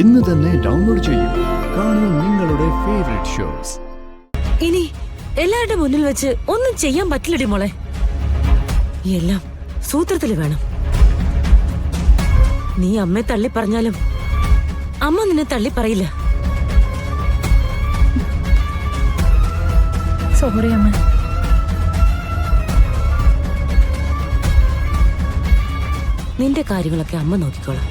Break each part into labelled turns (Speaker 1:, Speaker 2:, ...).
Speaker 1: ഇന്ന് തന്നെ ഡൗൺലോഡ് ചെയ്യൂ. കാണൂ നിങ്ങളുടെ ഫേവറേറ്റ് ഷോസ്.
Speaker 2: ഇനി എല്ലാവരുടെ മുന്നിൽ വെച്ച് ഒന്നും ചെയ്യാൻ പറ്റില്ലടി മോളെ. എല്ലാം സൂത്രത്തിൽ വേണം. നീ അമ്മയെ തള്ളി പറഞ്ഞാലും അമ്മ നിന്നെ തള്ളി പറയില്ല.
Speaker 3: സോറി അമ്മ.
Speaker 2: നിന്റെ കാര്യങ്ങളൊക്കെ അമ്മ നോക്കിക്കോളാം.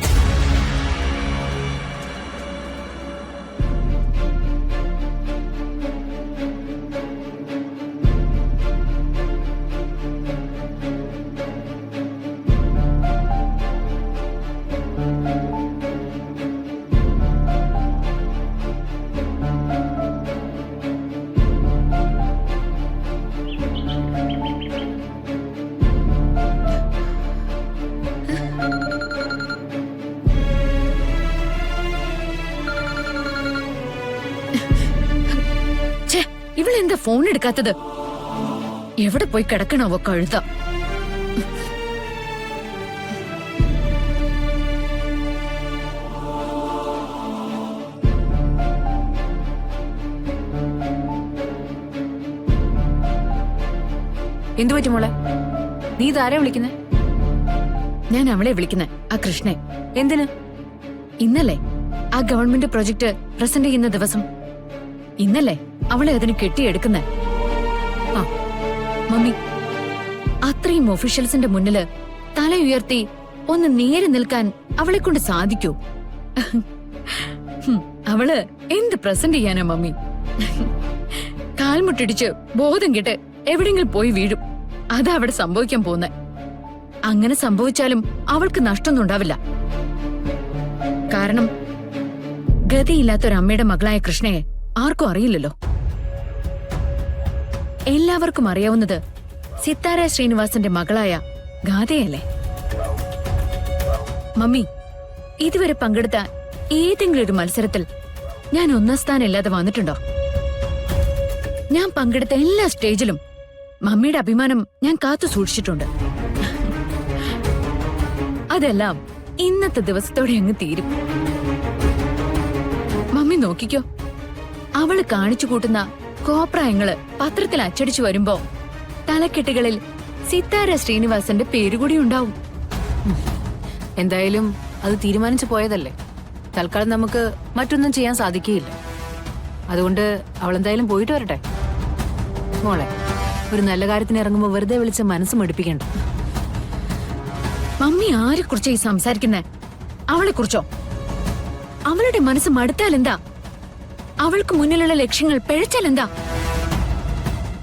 Speaker 3: ഇവളെന്താ ഫോൺ എടുക്കാത്തത്? എവിടെ പോയി കിടക്കണവോ കഴുത.
Speaker 4: എന്തു പറ്റി മോളെ? നീ ഇതാരെ വിളിക്കുന്നേ?
Speaker 3: ഞാൻ അവളെ വിളിക്കുന്നെ, ആ കൃഷ്ണെ.
Speaker 4: എന്തിന്?
Speaker 3: ഇന്നലെ ആ ഗവൺമെന്റ് പ്രൊജക്ട് പ്രസന്റ് ചെയ്യുന്ന ദിവസം. ഇന്നലെ അവളെ അതിന് കെട്ടിയെടുക്കുന്നേ. ആ മമ്മി, അത്രയും ഒഫീഷ്യൽസിന്റെ മുന്നില് തല ഉയർത്തി ഒന്ന് നേരെ നിൽക്കാൻ അവളെ കൊണ്ട് സാധിക്കൂ? അവള് എന്ത് പ്രസന്റ് ചെയ്യാനാ മമ്മി? കാൽമുട്ടിടിച്ച് ബോധം കെട്ട് എവിടെങ്കിലും പോയി വീഴും. അതാ അവിടെ സംഭവിക്കാൻ പോകുന്നെ. അങ്ങനെ സംഭവിച്ചാലും അവൾക്ക് നഷ്ടമൊന്നും ഉണ്ടാവില്ല. കാരണം ഗതിയില്ലാത്തൊരമ്മയുടെ മകളായ കൃഷ്ണയെ ആർക്കും അറിയില്ലല്ലോ. എല്ലാവർക്കും അറിയാവുന്നത് സിത്താര ശ്രീനിവാസന്റെ മകളായ ഗാഥയല്ലേ. മമ്മി, ഇതുവരെ പങ്കെടുത്ത ഏതെങ്കിലും ഒരു മത്സരത്തിൽ ഞാൻ ഒന്നാം സ്ഥാനം ഇല്ലാതെ വന്നിട്ടുണ്ടോ? ഞാൻ പങ്കെടുത്ത എല്ലാ സ്റ്റേജിലും മമ്മിയുടെ അഭിമാനം ഞാൻ കാത്തു സൂക്ഷിച്ചിട്ടുണ്ട്. അതെല്ലാം ഇന്നത്തെ ദിവസത്തോടെ അങ്ങ് തീരും. മമ്മി നോക്കിക്കോ, അവള് കാണിച്ചു കൂട്ടുന്ന കോപ്രായങ്ങള് പത്രത്തിൽ അച്ചടിച്ചു വരുമ്പോ തലക്കെട്ടുകളിൽ സിത്താര ശ്രീനിവാസന്റെ പേരുകൂടി ഉണ്ടാവും.
Speaker 4: എന്തായാലും അത് തീരുമാനിച്ചു പോയതല്ലേ. തൽക്കാലം നമുക്ക് മറ്റൊന്നും ചെയ്യാൻ സാധിക്കുകയില്ല. അതുകൊണ്ട് അവളെന്തായാലും പോയിട്ട് വരട്ടെ. മോളെ, ഒരു നല്ല കാര്യത്തിന് ഇറങ്ങുമ്പോ വെറുതെ വിളിച്ച് മനസ്സ് മടുപ്പിക്കണ്ട.
Speaker 3: മമ്മി ആരെ കുറിച്ചാ ഈ സംസാരിക്കുന്നേ? അവളെ കുറിച്ചോ? അവളുടെ മനസ്സ് മടുത്താൽ എന്താ? അവൾക്ക് മുന്നിലുള്ള ലക്ഷ്യങ്ങൾ പിഴച്ചാൽ എന്താ?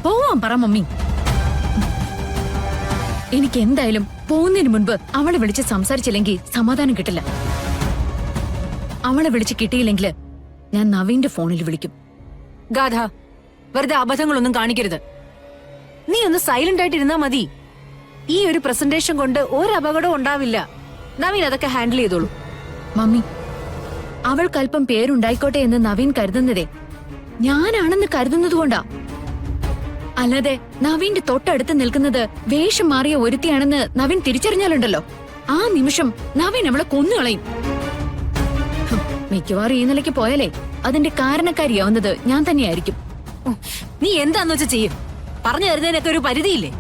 Speaker 3: പോവാൻ പറ മമ്മി. എനിക്ക് എന്തായാലും പോകുന്നതിന് മുൻപ് അവളെ വിളിച്ച് സംസാരിച്ചില്ലെങ്കിൽ സമാധാനം കിട്ടില്ല. അവളെ വിളിച്ച് കിട്ടിയില്ലെങ്കിൽ ഞാൻ നവീന്റെ ഫോണിൽ വിളിക്കും.
Speaker 4: ഗാഥ, വെറുതെ അബദ്ധങ്ങളൊന്നും കാണിക്കരുത്. നീ ഒന്ന് സൈലന്റ് ആയിട്ട് ഇരുന്നാ മതി. ഈ ഒരു പ്രസന്റേഷൻ കൊണ്ട് ഒരു അപകടവും ഉണ്ടാവില്ല. നവീൻ അതൊക്കെ ഹാൻഡിൽ ചെയ്തോളൂ.
Speaker 3: മമ്മി, അവൾക്കല്പം പേരുണ്ടായിക്കോട്ടെ എന്ന് നവീൻ കരുതുന്നതേ ഞാനാണെന്ന് കരുതുന്നതുകൊണ്ടാ. അല്ലാതെ നവീന്റെ തൊട്ടടുത്ത് നിൽക്കുന്നത് വേഷം മാറിയ ഒരുത്തിയാണെന്ന് നവീൻ തിരിച്ചറിഞ്ഞാലുണ്ടല്ലോ, ആ നിമിഷം നവീൻ അവളെ കൊന്നുകളയും. മിക്കവാറും ഈ നിലയ്ക്ക് പോയാലേ അതിന്റെ കാരണക്കാരിയാവുന്നത് ഞാൻ തന്നെയായിരിക്കും.
Speaker 4: നീ എന്താന്ന് വെച്ചാ ചെയ്യും. പറഞ്ഞു തരുന്നതിനൊക്കെ ഒരു പരിധിയില്ലേ?